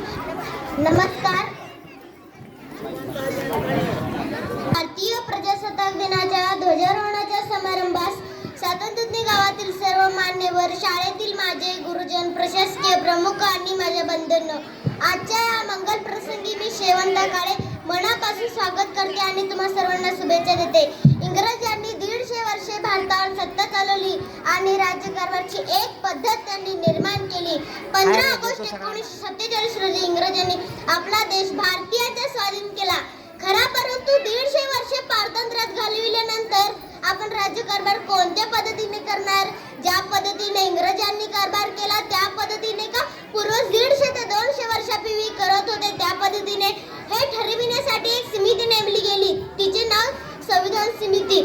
नमस्कार. भारतीय प्रजासत्ताक दिनाच्या ध्वजारोहणाच्या समारंभास स्वातंत्र्य गावातील सर्व मान्यवर, शाळेतील माझे गुरुजन, प्रशासकीय प्रमुख आणि माझ्या बंधूंनो, आजच्या या मंगल प्रसंगी मी शेवंत काळे मनापासून स्वागत करते आणि तुम्हा सर्वांना शुभेच्छा देते. इंग्रजांनी 150 वर्षे भारतावर सत्ता चालवली आणि राज्यकारभाराची एक पद्धत त्यांनी निर्माण केली. 15 ऑगस्ट 1947 रोजी इंग्रजांनी आपला देश भारतीयांचा स्वाधीन केला. खरा, परंतु 150 वर्षे पारतंत्र्यात घालविल्यानंतर आपण राज्यकारभार कोणत्या पद्धतीने करणार? ज्या पद्धतीने इंग्रजांनी कारभार केला त्या पद्धतीने का पूर्व 150 ते 200 वर्षापूर्वी करत होते त्या पद्धतीने? हे ठरविण्यासाठी एक समिती नेमली गेली. तिचे नाव संविधान समिती.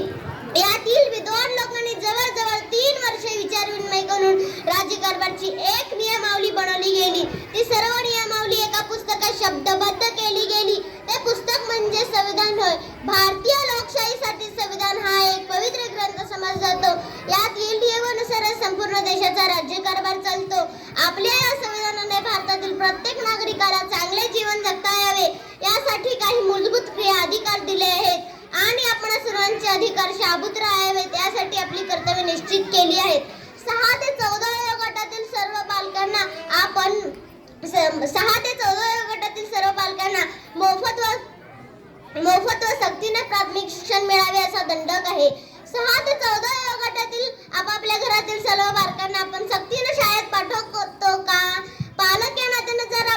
यातील विद्वान लोकांनी जवळजवळ 3 वर्षे विचारविनिमय करून राज्यकारभाराची एक नियमावली बनवली गेली. ती सर्व नियमावली एका पुस्तकात शब्दबद्ध केली गेली. ते पुस्तक म्हणजे संविधान होय. भारतीय लोकशाहीसाठी संविधान हा एक पवित्र ग्रंथ समजला जातो. यात येईल नियमानुसार संपूर्ण देशाचा राज्यकारभार चालतो. आपल्या या संविधानाने भारतातील प्रत्येक नागरिकाला चांगले जीवन जगता यावे यासाठी काही मूलभूत अधिकार दिले आहेत आणि आपण सर्वांचे अधिकार शाबूत राहावेत यासाठी आपली कर्तव्ये निश्चित केली आहेत. 6 ते 14 वयोगटातील सर्व बालकांना आपण 6 ते 14 वयोगटातील सर्व बालकांना मोफत व सक्तीने प्राथमिक शिक्षण मिळावे असा दंडक आहे. 6 ते 14 वयोगटातील आपापल्या घरातील सर्व बालकांना आपण सक्तीने शाळेत पाठवतो का? पालक या नात्याने जर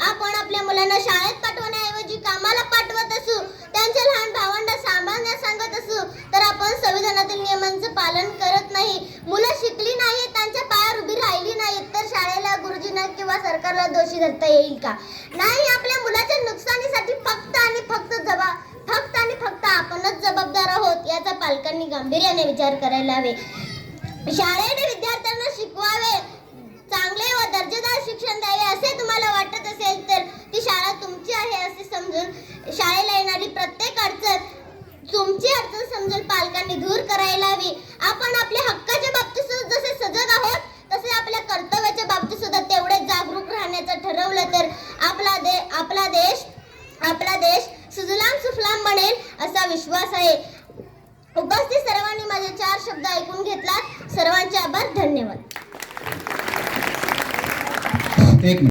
आपण आपल्या मुलांना शाळेत पाठवण्याऐवजी कामाला पाठवत असू, त्यांच्या लहान भावंडांना सांभाळण्यास सांगत असू, तर आपण संविधानातील नियमांचं पालन करत नाही. मुलं शिकली नाही, त्यांच्या पायावर उभी राहिली नाहीत, तर शाळेला, गुरुजींना किंवा सरकारला दोषी धरता येईल का? नाही. आपल्या मुलाच्या नुकसानीसाठी फक्त आणि फक्त आपणच जबाबदार आहोत याचा पालकांनी गांभीर्याने विचार करायला हवे. शाळेने विद्यार्थ्यांना शिकवावे, चांगले व दर्जेदार शिक्षण द्यावे असे तुम्हाला वाटत असेल तर ती शाळा तुमची आहे असे समजून शाळेला येणारी प्रत्येक अडचण तुमची अडचण समजून पालकांनी दूर करायला हवी. आपण आपल्या हक्काच्या बाबतीत जसे सजग आहोत तसे आपल्या कर्तव्याच्या बाबतीत सुद्धा तेवढे जागरूक राहण्याचं ठरवलं तर आपला देश सुजलाम सुफलाम बनेल असा विश्वास आहे. उपस्थित सर्वांनी माझे 4 शब्द ऐकून घेतलात. सर्वांचे आभार. धन्यवाद.